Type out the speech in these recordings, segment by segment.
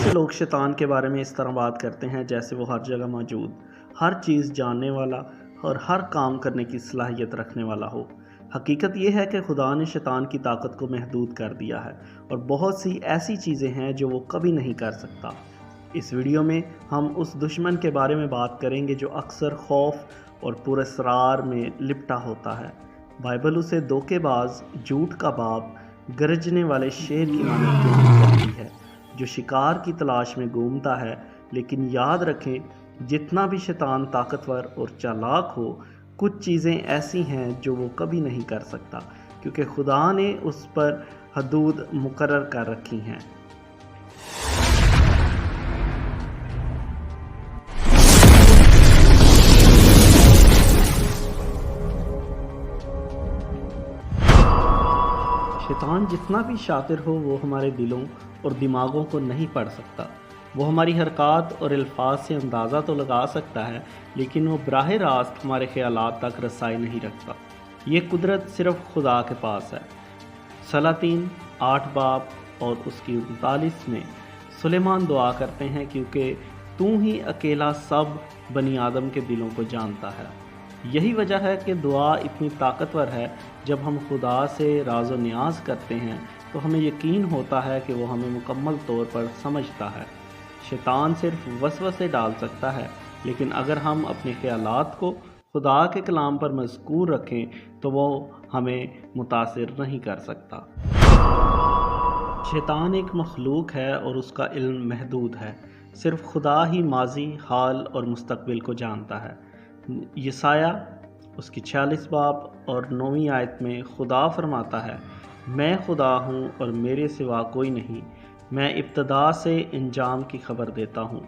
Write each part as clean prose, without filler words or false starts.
سے لوگ شیطان کے بارے میں اس طرح بات کرتے ہیں جیسے وہ ہر جگہ موجود، ہر چیز جاننے والا اور ہر کام کرنے کی صلاحیت رکھنے والا ہو۔ حقیقت یہ ہے کہ خدا نے شیطان کی طاقت کو محدود کر دیا ہے اور بہت سی ایسی چیزیں ہیں جو وہ کبھی نہیں کر سکتا۔ اس ویڈیو میں ہم اس دشمن کے بارے میں بات کریں گے جو اکثر خوف اور پراسرار میں لپٹا ہوتا ہے۔ بائبل اسے دھوکے باز، جھوٹ کا باپ، گرجنے والے شیر کی مانند بیان کرتی ہے جو شکار کی تلاش میں گھومتا ہے۔ لیکن یاد رکھیں، جتنا بھی شیطان طاقتور اور چالاک ہو، کچھ چیزیں ایسی ہیں جو وہ کبھی نہیں کر سکتا کیونکہ خدا نے اس پر حدود مقرر کر رکھی ہیں۔ شیطان جتنا بھی شاطر ہو وہ ہمارے دلوں اور دماغوں کو نہیں پڑھ سکتا۔ وہ ہماری حرکات اور الفاظ سے اندازہ تو لگا سکتا ہے لیکن وہ براہ راست ہمارے خیالات تک رسائی نہیں رکھتا۔ یہ قدرت صرف خدا کے پاس ہے۔ سلاطین 8 باب اور اس کی 39 میں سلیمان دعا کرتے ہیں کیونکہ تو ہی اکیلا سب بنی آدم کے دلوں کو جانتا ہے۔ یہی وجہ ہے کہ دعا اتنی طاقتور ہے۔ جب ہم خدا سے راز و نیاز کرتے ہیں تو ہمیں یقین ہوتا ہے کہ وہ ہمیں مکمل طور پر سمجھتا ہے۔ شیطان صرف وسوسے ڈال سکتا ہے لیکن اگر ہم اپنے خیالات کو خدا کے کلام پر مذکور رکھیں تو وہ ہمیں متاثر نہیں کر سکتا۔ شیطان ایک مخلوق ہے اور اس کا علم محدود ہے۔ صرف خدا ہی ماضی، حال اور مستقبل کو جانتا ہے۔ یسایہ اس کی 46 باب اور 9 آیت میں خدا فرماتا ہے، میں خدا ہوں اور میرے سوا کوئی نہیں، میں ابتدا سے انجام کی خبر دیتا ہوں۔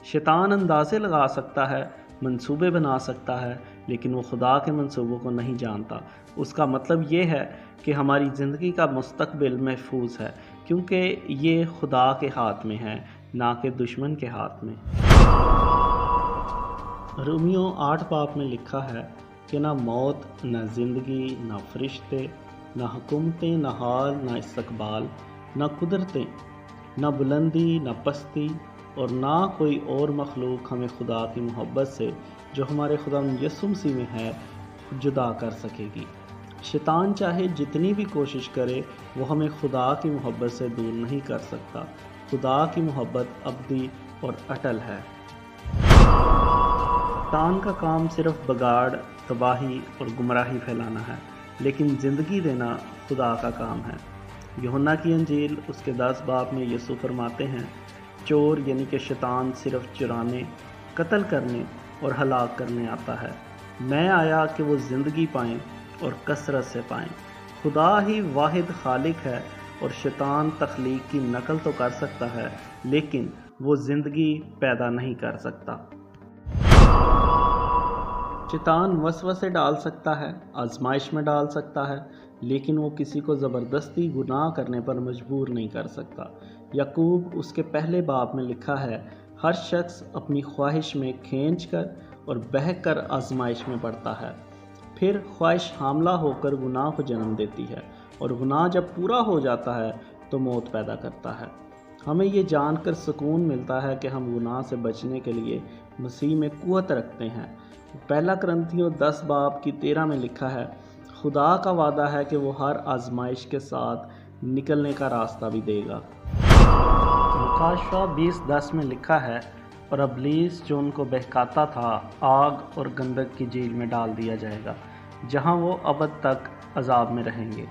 شیطان اندازے لگا سکتا ہے، منصوبے بنا سکتا ہے، لیکن وہ خدا کے منصوبوں کو نہیں جانتا۔ اس کا مطلب یہ ہے کہ ہماری زندگی کا مستقبل محفوظ ہے کیونکہ یہ خدا کے ہاتھ میں ہے، نہ کہ دشمن کے ہاتھ میں۔ رومیو 8 باب میں لکھا ہے کہ نہ موت، نہ زندگی، نہ فرشتے، نہ حکومتیں، نہ حال، نہ استقبال، نہ قدرتیں، نہ بلندی، نہ پستی اور نہ کوئی اور مخلوق ہمیں خدا کی محبت سے جو ہمارے خدا یسوع مسیح میں ہے جدا کر سکے گی۔ شیطان چاہے جتنی بھی کوشش کرے وہ ہمیں خدا کی محبت سے دور نہیں کر سکتا۔ خدا کی محبت ابدی اور اٹل ہے۔ شیطان کا کام صرف بگاڑ، تباہی اور گمراہی پھیلانا ہے، لیکن زندگی دینا خدا کا کام ہے۔ یوحنا کی انجیل اس کے 10 باب میں یسوع فرماتے ہیں، چور یعنی کہ شیطان صرف چرانے، قتل کرنے اور ہلاک کرنے آتا ہے۔ میں آیا کہ وہ زندگی پائیں اور کثرت سے پائیں۔ خدا ہی واحد خالق ہے اور شیطان تخلیق کی نقل تو کر سکتا ہے لیکن وہ زندگی پیدا نہیں کر سکتا۔ شیطان وسوسے ڈال سکتا ہے، آزمائش میں ڈال سکتا ہے، لیکن وہ کسی کو زبردستی گناہ کرنے پر مجبور نہیں کر سکتا۔ یعقوب اس کے پہلے باب میں لکھا ہے، ہر شخص اپنی خواہش میں کھینچ کر اور بہک کر آزمائش میں پڑتا ہے، پھر خواہش حاملہ ہو کر گناہ کو جنم دیتی ہے اور گناہ جب پورا ہو جاتا ہے تو موت پیدا کرتا ہے۔ ہمیں یہ جان کر سکون ملتا ہے کہ ہم گناہ سے بچنے کے لیے مسیح میں قوت رکھتے ہیں۔ پہلا کرنتھیوں 10 باب کی 13 میں لکھا ہے، خدا کا وعدہ ہے کہ وہ ہر آزمائش کے ساتھ نکلنے کا راستہ بھی دے گا۔ مکاشفہ 20:10 میں لکھا ہے، اور ابلیس جو ان کو بہکاتا تھا آگ اور گندک کی جھیل میں ڈال دیا جائے گا جہاں وہ ابد تک عذاب میں رہیں گے۔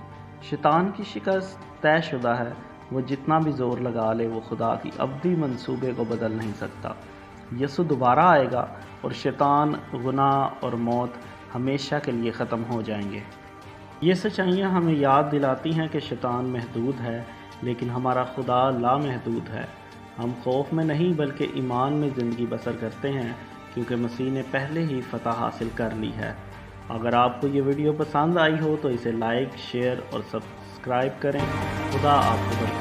شیطان کی شکست طے شدہ ہے۔ وہ جتنا بھی زور لگا لے وہ خدا کی ابدی منصوبے کو بدل نہیں سکتا۔ یسوع دوبارہ آئے گا اور شیطان، گناہ اور موت ہمیشہ کے لیے ختم ہو جائیں گے۔ یہ سچائیاں ہمیں یاد دلاتی ہیں کہ شیطان محدود ہے لیکن ہمارا خدا لامحدود ہے۔ ہم خوف میں نہیں بلکہ ایمان میں زندگی بسر کرتے ہیں کیونکہ مسیح نے پہلے ہی فتح حاصل کر لی ہے۔ اگر آپ کو یہ ویڈیو پسند آئی ہو تو اسے لائک، شیئر اور سبسکرائب کریں۔ خدا آپ کو برکت دے۔